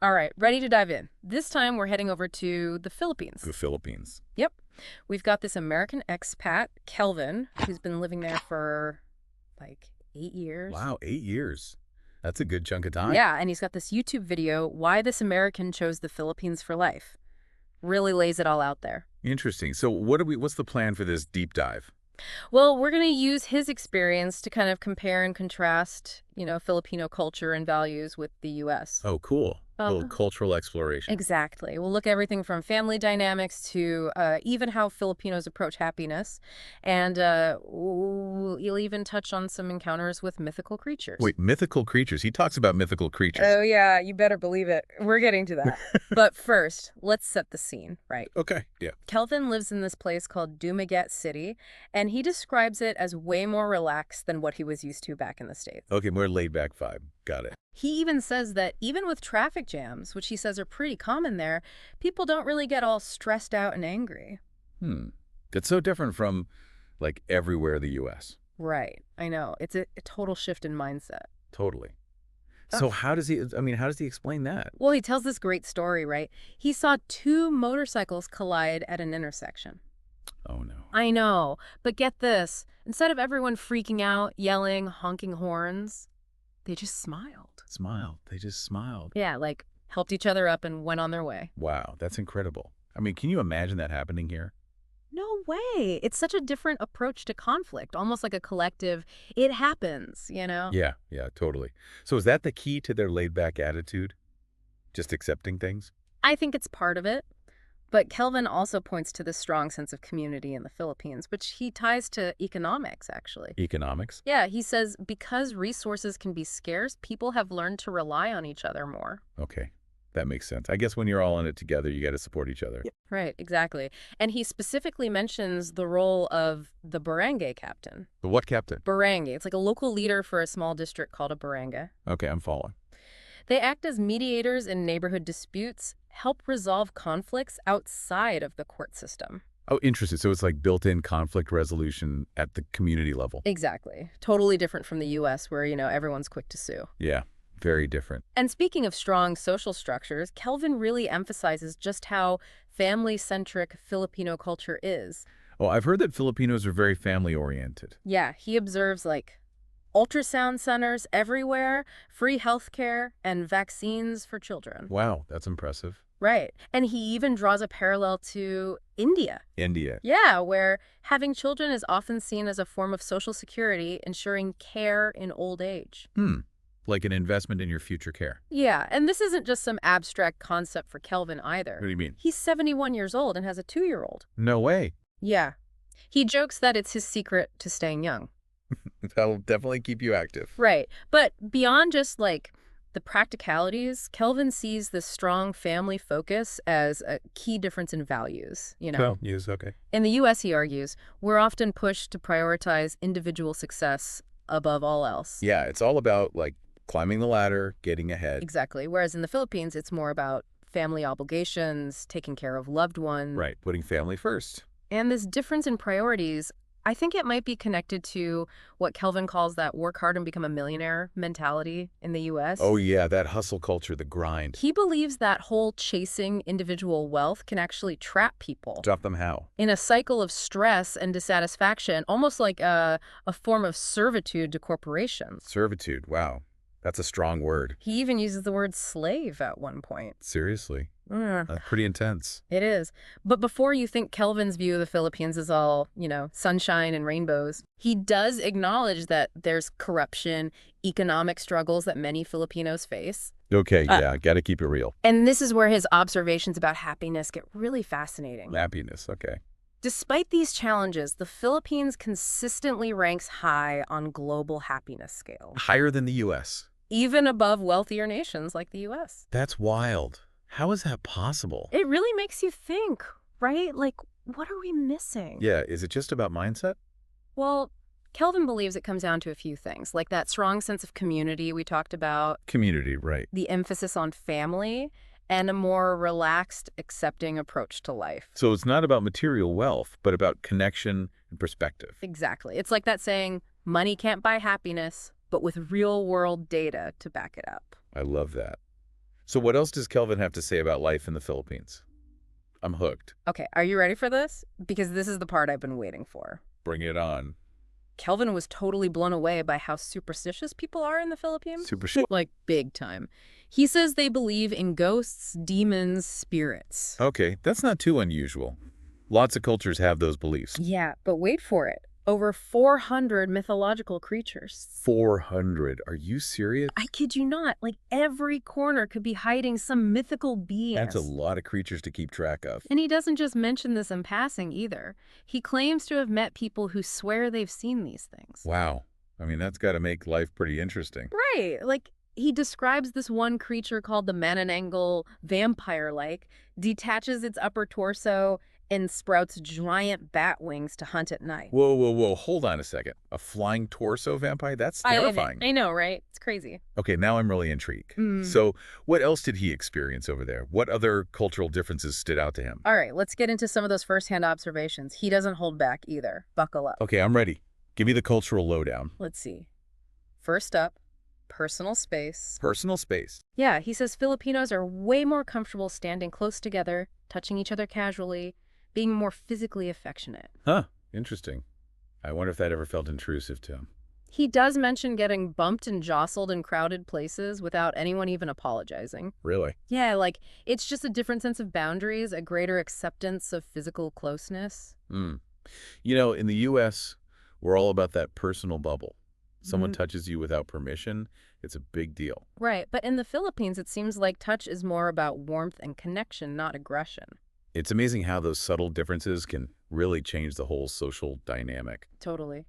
All right, ready to dive in. This time we're heading over to the Philippines. The Philippines. Yep. We've got this American expat, Kelvin, who's been living there for like 8 years. Wow, 8 years. That's a good chunk of time. Yeah, and he's got this YouTube video, Why This American Chose the Philippines for Life. Really lays it all out there. Interesting. So what's the plan for this deep dive? Well, we're going to use his experience to kind of compare and contrast, Filipino culture and values with the U.S. Oh, cool. A little cultural exploration. Exactly. We'll look at everything from family dynamics to even how Filipinos approach happiness. And you'll even touch on some encounters with mythical creatures. Wait, mythical creatures. He talks about mythical creatures. Oh, yeah. You better believe it. We're getting to that. But first, let's set the scene, right? Okay, yeah. Kelvin lives in this place called Dumaguete City, and he describes it as way more relaxed than what he was used to back in the States. Okay, more laid-back vibe. Got it. He even says that even with traffic jams, which he says are pretty common there, people don't really get all stressed out and angry. That's so different from, like, everywhere in the U.S. Right. I know. It's a total shift in mindset. Totally. So how does he explain that? Well, he tells this great story, right? He saw two motorcycles collide at an intersection. Oh, no. I know. But get this. Instead of everyone freaking out, yelling, honking horns, they just smiled. They just smiled. Yeah, like helped each other up and went on their way. Wow, that's incredible. I mean, can you imagine that happening here? No way. It's such a different approach to conflict, almost like a collective, it happens, Yeah, totally. So is that the key to their laid-back attitude? Just accepting things? I think it's part of it. But Kelvin also points to the strong sense of community in the Philippines, which he ties to economics, actually. Economics? Yeah, he says because resources can be scarce, people have learned to rely on each other more. Okay, that makes sense. I guess when you're all in it together, you got to support each other. Yep. Right, exactly. And he specifically mentions the role of the barangay captain. But what captain? Barangay. It's like a local leader for a small district called a barangay. Okay, I'm following. They act as mediators in neighborhood disputes, help resolve conflicts outside of the court system. Oh, interesting. So it's like built-in conflict resolution at the community level. Exactly. Totally different from the U.S. where, everyone's quick to sue. Yeah, very different. And speaking of strong social structures, Kelvin really emphasizes just how family-centric Filipino culture is. Oh, I've heard that Filipinos are very family-oriented. Yeah, he observes, ultrasound centers everywhere, free healthcare, and vaccines for children. Wow, that's impressive. Right. And he even draws a parallel to India. India. Yeah, where having children is often seen as a form of social security, ensuring care in old age. Like an investment in your future care. Yeah, and this isn't just some abstract concept for Kelvin either. What do you mean? He's 71 years old and has a 2-year-old. No way. Yeah. He jokes that it's his secret to staying young. That'll definitely keep you active. Right. But beyond just the practicalities, Kelvin sees this strong family focus as a key difference in values, Yes, okay. In the U.S., he argues, we're often pushed to prioritize individual success above all else. Yeah, it's all about, climbing the ladder, getting ahead. Exactly. Whereas in the Philippines, it's more about family obligations, taking care of loved ones. Right, putting family first. And this difference in priorities, I think it might be connected to what Kelvin calls that work hard and become a millionaire mentality in the U.S. Oh, yeah, that hustle culture, the grind. He believes that whole chasing individual wealth can actually trap people. Drop them how? In a cycle of stress and dissatisfaction, almost like a form of servitude to corporations. Servitude, wow. That's a strong word. He even uses the word slave at one point. Seriously? That's pretty intense. It is. But before you think Kelvin's view of the Philippines is all, sunshine and rainbows, he does acknowledge that there's corruption, economic struggles that many Filipinos face. Okay, yeah, gotta keep it real. And this is where his observations about happiness get really fascinating. Happiness, okay. Despite these challenges, the Philippines consistently ranks high on global happiness scale. Higher than the U.S. Even above wealthier nations like the U.S. That's wild. How is that possible? It really makes you think, right? What are we missing? Yeah, is it just about mindset? Well, Kelvin believes it comes down to a few things, like that strong sense of community we talked about. Community, right. The emphasis on family, and a more relaxed, accepting approach to life. So it's not about material wealth, but about connection and perspective. Exactly. It's like that saying, money can't buy happiness, but with real-world data to back it up. I love that. So what else does Kelvin have to say about life in the Philippines? I'm hooked. Okay, are you ready for this? Because this is the part I've been waiting for. Bring it on. Kelvin was totally blown away by how superstitious people are in the Philippines. Super shit. Like, big time. He says they believe in ghosts, demons, spirits. Okay, that's not too unusual. Lots of cultures have those beliefs. Yeah, but wait for it. Over 400 mythological creatures. 400. Are you serious? I kid you not. Like, every corner could be hiding some mythical being. That's a lot of creatures to keep track of. And he doesn't just mention this in passing either. He claims to have met people who swear they've seen these things. Wow. I mean, that's got to make life pretty interesting. Right. Like, he describes this one creature called the Manananggal vampire-like, detaches its upper torso, and sprouts giant bat wings to hunt at night. Whoa, whoa, whoa. Hold on a second. A flying torso vampire? That's terrifying. I know, right? It's crazy. Okay, now I'm really intrigued. Mm. So what else did he experience over there? What other cultural differences stood out to him? All right, let's get into some of those firsthand observations. He doesn't hold back either. Buckle up. Okay, I'm ready. Give me the cultural lowdown. Let's see. First up, personal space. Personal space. Yeah, he says Filipinos are way more comfortable standing close together, touching each other casually, being more physically affectionate. Huh. Interesting. I wonder if that ever felt intrusive to him. He does mention getting bumped and jostled in crowded places without anyone even apologizing. Really? Yeah, like, it's just a different sense of boundaries, a greater acceptance of physical closeness. Hmm. You know, in the U.S., we're all about that personal bubble. Someone touches you without permission, it's a big deal. Right, but in the Philippines, it seems like touch is more about warmth and connection, not aggression. It's amazing how those subtle differences can really change the whole social dynamic. Totally.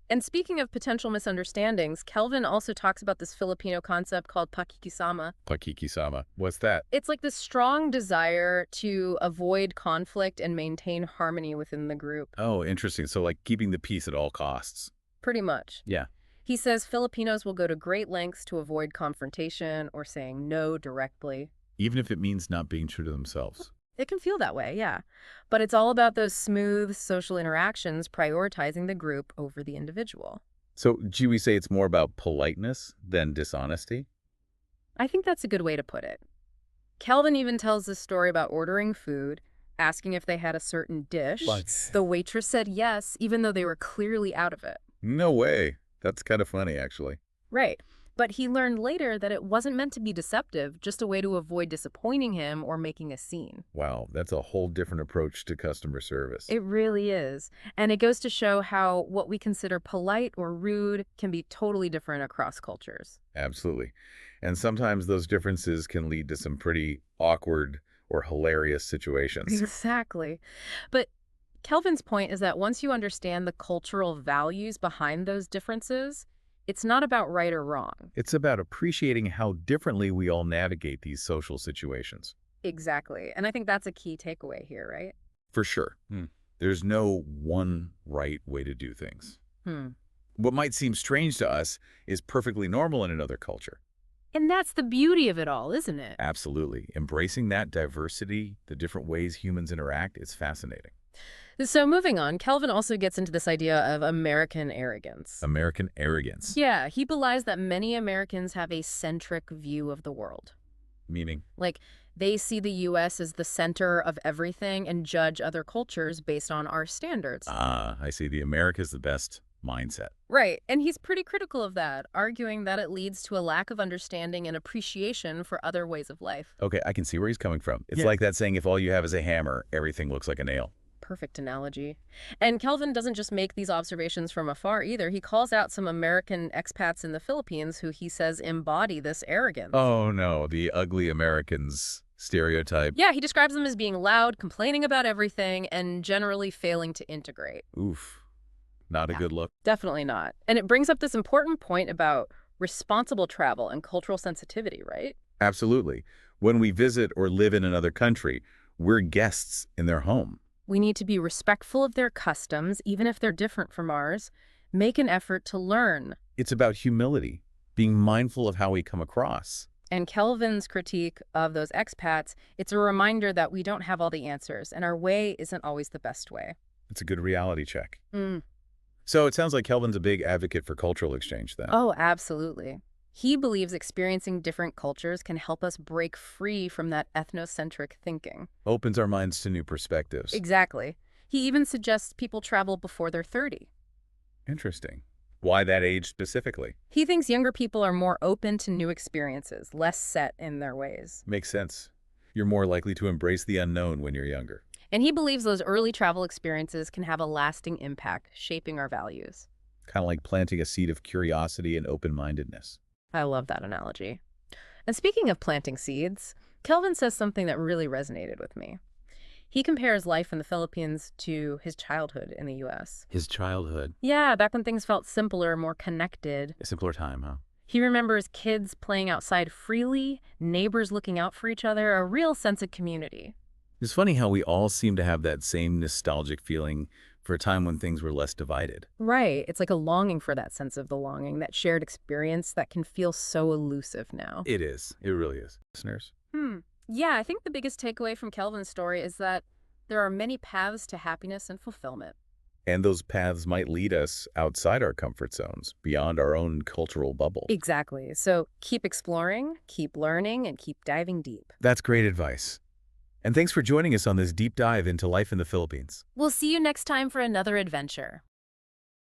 And speaking of potential misunderstandings, Kelvin also talks about this Filipino concept called pakikisama. Pakikisama. What's that? It's like this strong desire to avoid conflict and maintain harmony within the group. Oh, interesting. So like keeping the peace at all costs. Pretty much. Yeah. He says Filipinos will go to great lengths to avoid confrontation or saying no directly. Even if it means not being true to themselves. It can feel that way, yeah. But it's all about those smooth social interactions, prioritizing the group over the individual. So, do we say it's more about politeness than dishonesty? I think that's a good way to put it. Kelvin even tells this story about ordering food, asking if they had a certain dish. What? The waitress said yes, even though they were clearly out of it. No way. That's kind of funny, actually. Right. But he learned later that it wasn't meant to be deceptive, just a way to avoid disappointing him or making a scene. Wow, that's a whole different approach to customer service. It really is. And it goes to show how what we consider polite or rude can be totally different across cultures. Absolutely. And sometimes those differences can lead to some pretty awkward or hilarious situations. Exactly. But Kelvin's point is that once you understand the cultural values behind those differences, it's not about right or wrong. It's about appreciating how differently we all navigate these social situations. Exactly. And I think that's a key takeaway here, right? For sure. There's no one right way to do things. What might seem strange to us is perfectly normal in another culture. And that's the beauty of it all, isn't it? Absolutely. Embracing that diversity, the different ways humans interact, is fascinating. So moving on, Kelvin also gets into this idea of American arrogance. American arrogance. Yeah, he belies that many Americans have a centric view of the world. Meaning? Like, they see the U.S. as the center of everything and judge other cultures based on our standards. Ah, I see. The America's the best mindset. Right, and he's pretty critical of that, arguing that it leads to a lack of understanding and appreciation for other ways of life. Okay, I can see where he's coming from. It's like that saying, if all you have is a hammer, everything looks like a nail. Perfect analogy. And Kelvin doesn't just make these observations from afar either. He calls out some American expats in the Philippines who he says embody this arrogance. Oh no, the ugly Americans stereotype. Yeah, he describes them as being loud, complaining about everything, and generally failing to integrate. Oof. Not a good look. Definitely not. And it brings up this important point about responsible travel and cultural sensitivity, right? Absolutely. When we visit or live in another country, we're guests in their home. We need to be respectful of their customs, even if they're different from ours. Make an effort to learn. It's about humility, being mindful of how we come across. And Kelvin's critique of those expats, it's a reminder that we don't have all the answers, and our way isn't always the best way. It's a good reality check. So it sounds like Kelvin's a big advocate for cultural exchange then. Oh, absolutely. He believes experiencing different cultures can help us break free from that ethnocentric thinking. Opens our minds to new perspectives. Exactly. He even suggests people travel before they're 30. Interesting. Why that age specifically? He thinks younger people are more open to new experiences, less set in their ways. Makes sense. You're more likely to embrace the unknown when you're younger. And he believes those early travel experiences can have a lasting impact, shaping our values. Kind of like planting a seed of curiosity and open-mindedness. I love that analogy. And speaking of planting seeds, Kelvin says something that really resonated with me. He compares life in the Philippines to his childhood in the U.S. His childhood. Yeah, back when things felt simpler, more connected. A simpler time, huh? He remembers kids playing outside freely, neighbors looking out for each other, a real sense of community. It's funny how we all seem to have that same nostalgic feeling for a time when things were less divided. Right. It's like a longing for that sense of belonging, that shared experience that can feel so elusive now. It is. It really is. Listeners? Yeah, I think the biggest takeaway from Kelvin's story is that there are many paths to happiness and fulfillment. And those paths might lead us outside our comfort zones, beyond our own cultural bubble. Exactly. So keep exploring, keep learning, and keep diving deep. That's great advice. And thanks for joining us on this deep dive into life in the Philippines. We'll see you next time for another adventure.